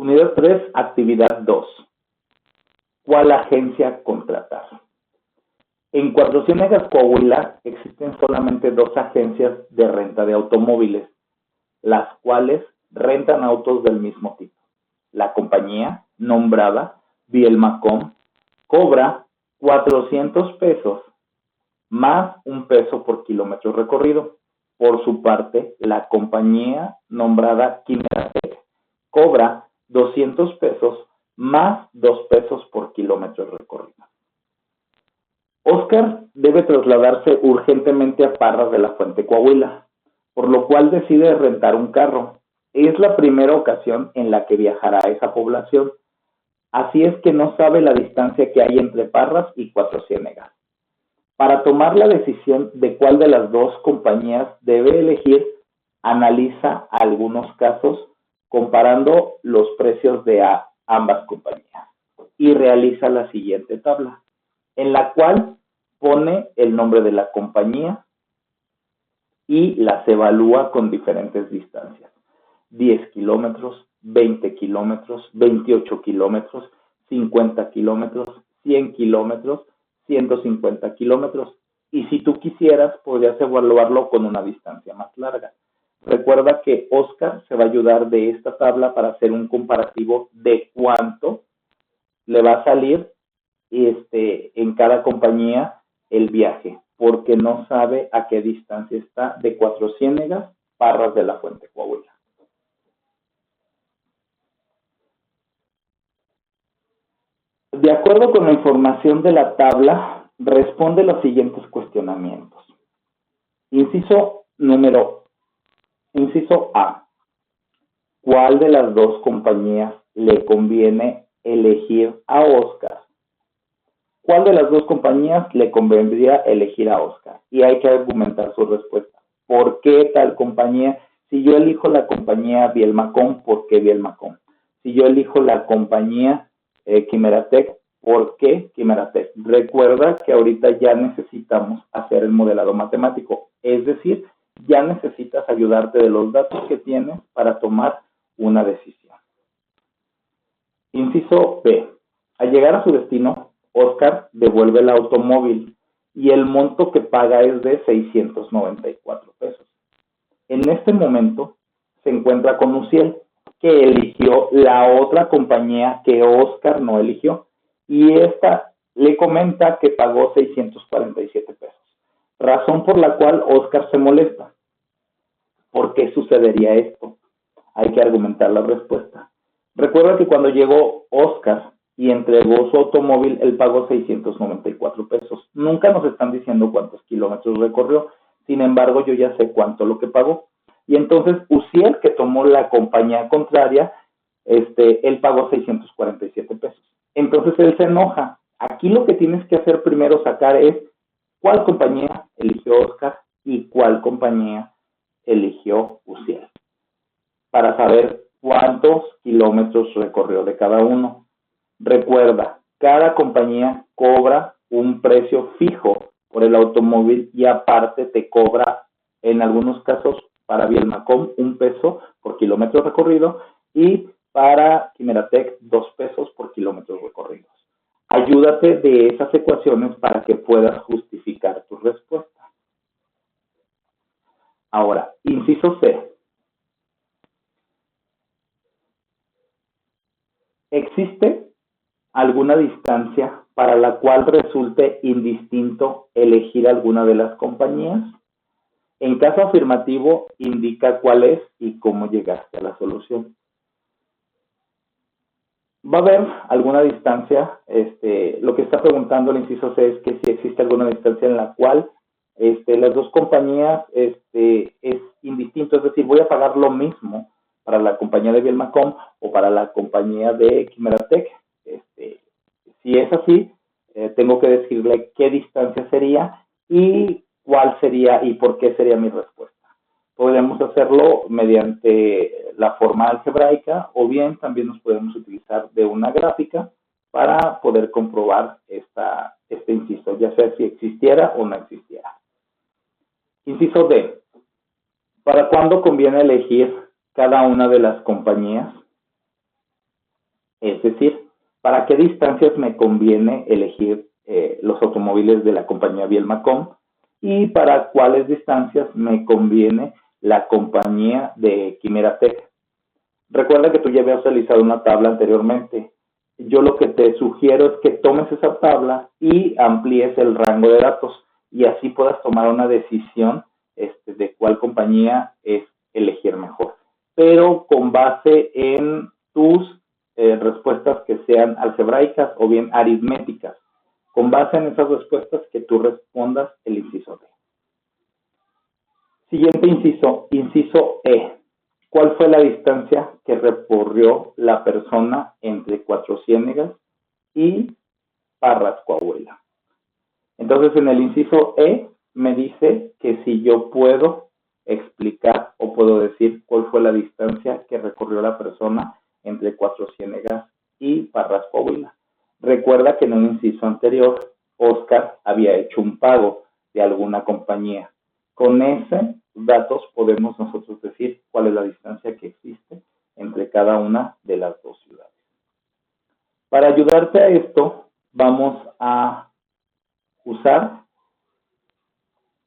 Unidad 3, actividad 2. ¿Cuál agencia contratar? En Cuatro Ciénegas, Coahuila, existen solamente dos agencias de renta de automóviles, las cuales rentan autos del mismo tipo. La compañía, nombrada Vielmacom, cobra 400 pesos más $1 por kilómetro recorrido. Por su parte, la compañía nombrada Quimeratec cobra 200 pesos más $2 por kilómetro recorrido. Oscar debe trasladarse urgentemente a Parras de la Fuente, Coahuila, por lo cual decide rentar un carro. Es la primera ocasión en la que viajará a esa población, así es que no sabe la distancia que hay entre Parras y Cuatro Ciénegas. Para tomar la decisión de cuál de las dos compañías debe elegir, analiza algunos casos comparando los precios de ambas compañías y realiza la siguiente tabla, en la cual pone el nombre de la compañía y las evalúa con diferentes distancias. 10 kilómetros, 20 kilómetros, 28 kilómetros, 50 kilómetros, 100 kilómetros, 150 kilómetros. Y si tú quisieras, podrías evaluarlo con una distancia más larga. Recuerda que Oscar se va a ayudar de esta tabla para hacer un comparativo de cuánto le va a salir en cada compañía el viaje, porque no sabe a qué distancia está de Cuatro Ciénegas, Parras de la Fuente, Coahuila. De acuerdo con la información de la tabla, responde los siguientes cuestionamientos. Inciso A. ¿Cuál de las dos compañías le conviene elegir a Oscar? ¿Cuál de las dos compañías le convendría elegir a Oscar? Y hay que argumentar su respuesta. ¿Por qué tal compañía? Si yo elijo la compañía Vielmacom, ¿por qué Vielmacom? Si yo elijo la compañía Quimeratec, ¿por qué Quimeratec? Recuerda que ahorita ya necesitamos hacer el modelado matemático, es decir, ya necesitas ayudarte de los datos que tienes para tomar una decisión. Inciso B. Al llegar a su destino, Oscar devuelve el automóvil y el monto que paga es de 694 pesos. En este momento se encuentra con Uciel, que eligió la otra compañía que Oscar no eligió, y esta le comenta que pagó 647 pesos, razón por la cual Oscar se molesta. ¿Por qué sucedería esto? Hay que argumentar la respuesta. Recuerda que cuando llegó Oscar y entregó su automóvil, él pagó 694 pesos. Nunca nos están diciendo cuántos kilómetros recorrió, sin embargo, yo ya sé cuánto lo que pagó. Y entonces, Uciel, que tomó la compañía contraria, él pagó 647 pesos. Entonces, él se enoja. Aquí lo que tienes que hacer primero sacar es cuál compañía eligió Oscar y cuál compañía eligió Uciel, para saber cuántos kilómetros recorrió de cada uno. Recuerda, cada compañía cobra un precio fijo por el automóvil y aparte te cobra, en algunos casos, para Vielmacom, $1 por kilómetro recorrido y para Quimeratec, $2 por kilómetros recorridos. Ayúdate de esas ecuaciones para que puedas justificar tu respuesta. Ahora, inciso C. ¿Existe alguna distancia para la cual resulte indistinto elegir alguna de las compañías? En caso afirmativo, indica cuál es y cómo llegaste a la solución. Va a haber alguna distancia, lo que está preguntando el inciso C es que si existe alguna distancia en la cual las dos compañías es indistinto, es decir, voy a pagar lo mismo para la compañía de Vielmacom o para la compañía de Quimeratec. Si es así, tengo que decirle qué distancia sería y cuál sería y por qué sería mi respuesta. Podemos hacerlo mediante la forma algebraica o bien también nos podemos utilizar de una gráfica para poder comprobar este inciso, ya sea si existiera o no existiera. Inciso D. ¿Para cuándo conviene elegir cada una de las compañías? Es decir, ¿para qué distancias me conviene elegir los automóviles de la compañía Bielmacom y para cuáles distancias me conviene la compañía de Quimera Tech? Recuerda que tú ya habías realizado una tabla anteriormente. Yo lo que te sugiero es que tomes esa tabla y amplíes el rango de datos y así puedas tomar una decisión de cuál compañía es elegir mejor. Pero con base en tus respuestas que sean algebraicas o bien aritméticas. Con base en esas respuestas que tú respondas el inciso D. Siguiente inciso, inciso E. ¿Cuál fue la distancia que recorrió la persona entre Cuatro Ciénegas y Parras, Coahuila? Entonces, en el inciso E me dice que si yo puedo explicar o puedo decir cuál fue la distancia que recorrió la persona entre Cuatro Ciénegas y Parras, Coahuila. Recuerda que en un inciso anterior, Oscar había hecho un pago de alguna compañía. Con ese datos podemos nosotros decir cuál es la distancia que existe entre cada una de las dos ciudades. Para ayudarte a esto, vamos a usar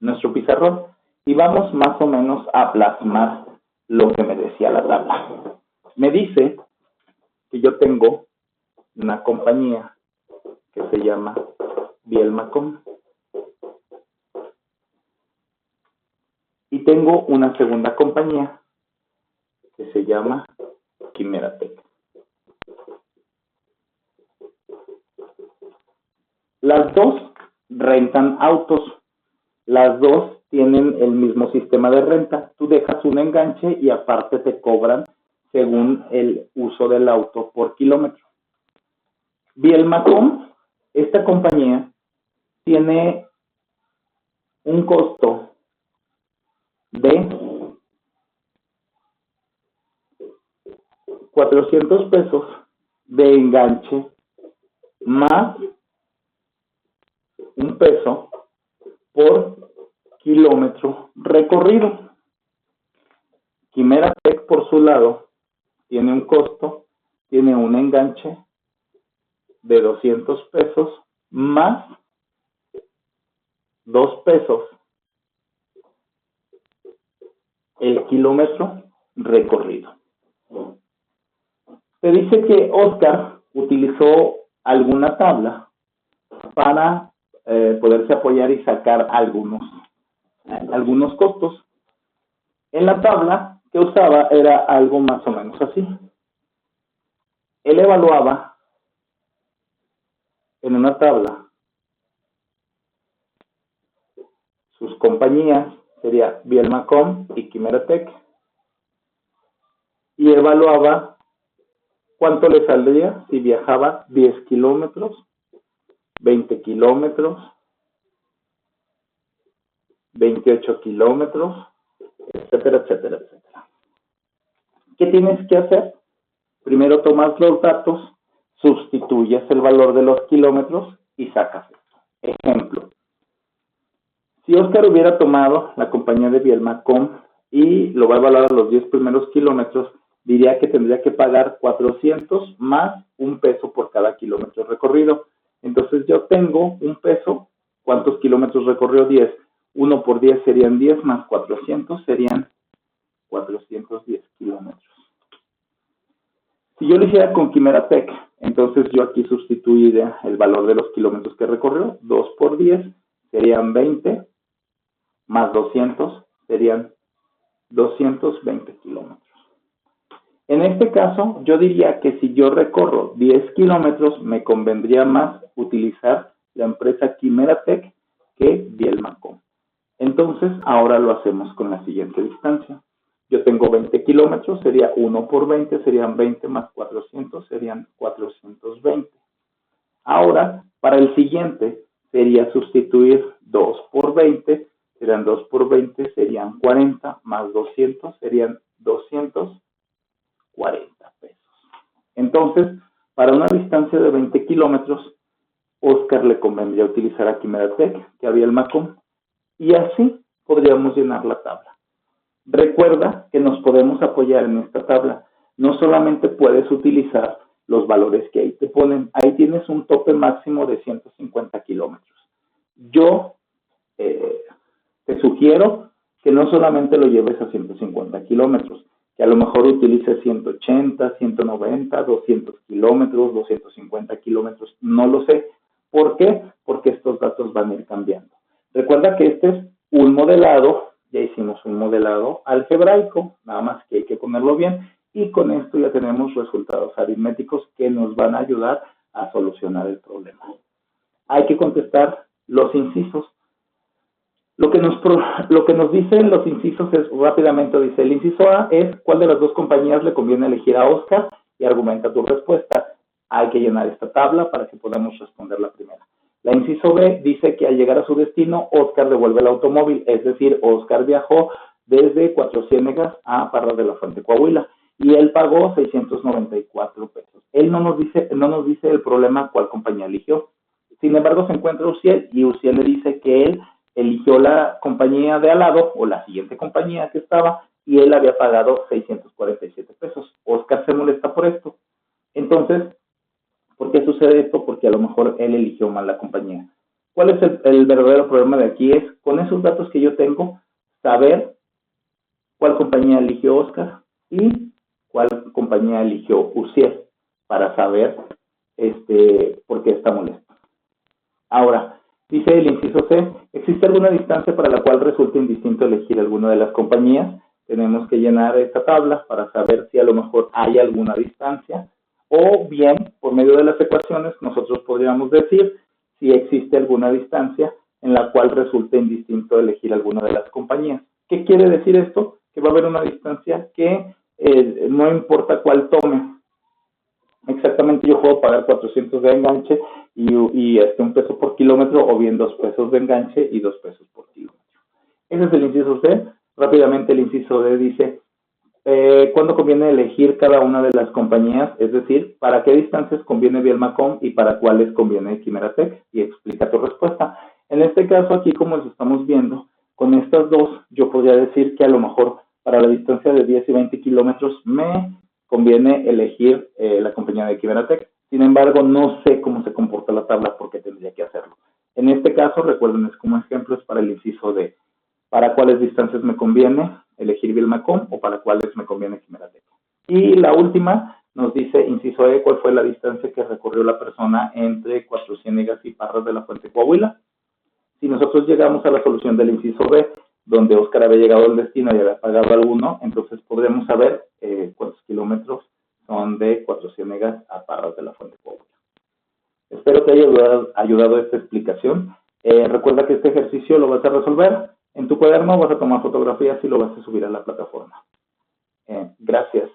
nuestro pizarrón y vamos más o menos a plasmar lo que me decía la tabla. Me dice que yo tengo una compañía que se llama Bielmacom y tengo una segunda compañía que se llama Quimera Tech. Las dos rentan autos, las dos tienen el mismo sistema de renta. Tú dejas un enganche y aparte te cobran según el uso del auto por kilómetro. Bielmacom, esta compañía, tiene un costo de 400 pesos de enganche más un peso por kilómetro recorrido. Quimera Tech, por su lado, tiene un costo, tiene un enganche de 200 pesos más 2 pesos el kilómetro recorrido. Se dice que Oscar utilizó alguna tabla para poderse apoyar y sacar algunos costos. En la tabla que usaba era algo más o menos así. Él evaluaba en una tabla sus compañías, sería Bielmacom y Quimera Tech, y evaluaba cuánto le saldría si viajaba 10 kilómetros, 20 kilómetros, 28 kilómetros, etcétera, etcétera, etcétera. ¿Qué tienes que hacer? Primero tomas los datos, sustituyes el valor de los kilómetros y sacas esto. Ejemplo, si Oscar hubiera tomado la compañía de Bielmacom y lo va a evaluar a los 10 primeros kilómetros, diría que tendría que pagar 400 más un peso por cada kilómetro recorrido. Entonces yo tengo un peso, ¿cuántos kilómetros recorrió? 10. 1 por 10 serían 10 más 400 serían 410 kilómetros. Si yo lo hiciera con Quimera Tech, entonces yo aquí sustituiría el valor de los kilómetros que recorrió. 2 por 10 serían 20 más 200 serían 220 kilómetros. En este caso, yo diría que si yo recorro 10 kilómetros, me convendría más utilizar la empresa Quimera Tech que Bielmacom. Entonces, ahora lo hacemos con la siguiente distancia. Yo tengo 20 kilómetros, sería 1 por 20, serían 20 más 400, serían 420. Ahora, para el siguiente, sería sustituir 2 por 20, serían 2 por 20, serían 40, más 200, serían 240 pesos. Entonces, para una distancia de 20 kilómetros, Oscar le convendría utilizar a Quimera Tech que a Bielmacom, y así podríamos llenar la tabla. Recuerda que nos podemos apoyar en esta tabla. No solamente puedes utilizar los valores que ahí te ponen. Ahí tienes un tope máximo de 150 kilómetros. Yo te sugiero que no solamente lo lleves a 150 kilómetros, que a lo mejor utilices 180, 190, 200 kilómetros, 250 kilómetros, no lo sé. ¿Por qué? Porque estos datos van a ir cambiando. Recuerda que este es un modelado, ya hicimos un modelado algebraico, nada más que hay que ponerlo bien, y con esto ya tenemos resultados aritméticos que nos van a ayudar a solucionar el problema. Hay que contestar los incisos. Lo que nos dicen los incisos es, rápidamente dice, el inciso A es cuál de las dos compañías le conviene elegir a Oscar y argumenta tu respuesta. Hay que llenar esta tabla para que podamos responder la primera. La inciso B dice que al llegar a su destino, Oscar devuelve el automóvil, es decir, Oscar viajó desde Cuatro Ciénegas a Parras de la Fuente, Coahuila, y él pagó 694 pesos. Él no nos dice el problema cuál compañía eligió. Sin embargo, se encuentra Uciel y Uciel le dice que él eligió la compañía de al lado o la siguiente compañía que estaba y él había pagado 647 pesos. Oscar se molesta por esto. Entonces, ¿por qué sucede esto? Porque a lo mejor él eligió mal la compañía. ¿Cuál es el verdadero problema de aquí? Es con esos datos que yo tengo, saber cuál compañía eligió Oscar y cuál compañía eligió Uciel para saber por qué está molesto. Ahora, dice el inciso C, ¿existe alguna distancia para la cual resulte indistinto elegir alguna de las compañías? Tenemos que llenar esta tabla para saber si a lo mejor hay alguna distancia o bien, por medio de las ecuaciones, nosotros podríamos decir si existe alguna distancia en la cual resulte indistinto elegir alguna de las compañías. ¿Qué quiere decir esto? Que va a haber una distancia que no importa cuál tome. Exactamente, yo puedo pagar 400 de enganche y $1 peso por kilómetro, o bien 2 pesos de enganche y 2 pesos por kilómetro. Ese es el inciso C. Rápidamente el inciso D dice, ¿cuándo conviene elegir cada una de las compañías? Es decir, ¿para qué distancias conviene Vielmacom y para cuáles conviene Quimeratec? Y explica tu respuesta. En este caso aquí, como lo estamos viendo, con estas dos, yo podría decir que a lo mejor para la distancia de 10 y 20 kilómetros me conviene elegir la compañía de Quimeratec. Sin embargo, no sé cómo se comporta la tabla porque tendría que hacerlo. En este caso, recuerden, es como ejemplo, es para el inciso D. ¿Para cuáles distancias me conviene elegir Vielmacom o para cuáles me conviene Quimeratec? Y la última nos dice, inciso E, ¿cuál fue la distancia que recorrió la persona entre Cuatro Ciénegas y Parras de la Fuente, Coahuila? Si nosotros llegamos a la solución del inciso B, donde Oscar había llegado al destino y había pagado alguno, entonces podremos saber cuántos kilómetros son de Cuatro Ciénegas a Parras de la Fuente, Coahuila. Espero que haya ayudado esta explicación. Recuerda que este ejercicio lo vas a resolver en tu cuaderno, vas a tomar fotografías y lo vas a subir a la plataforma. Gracias.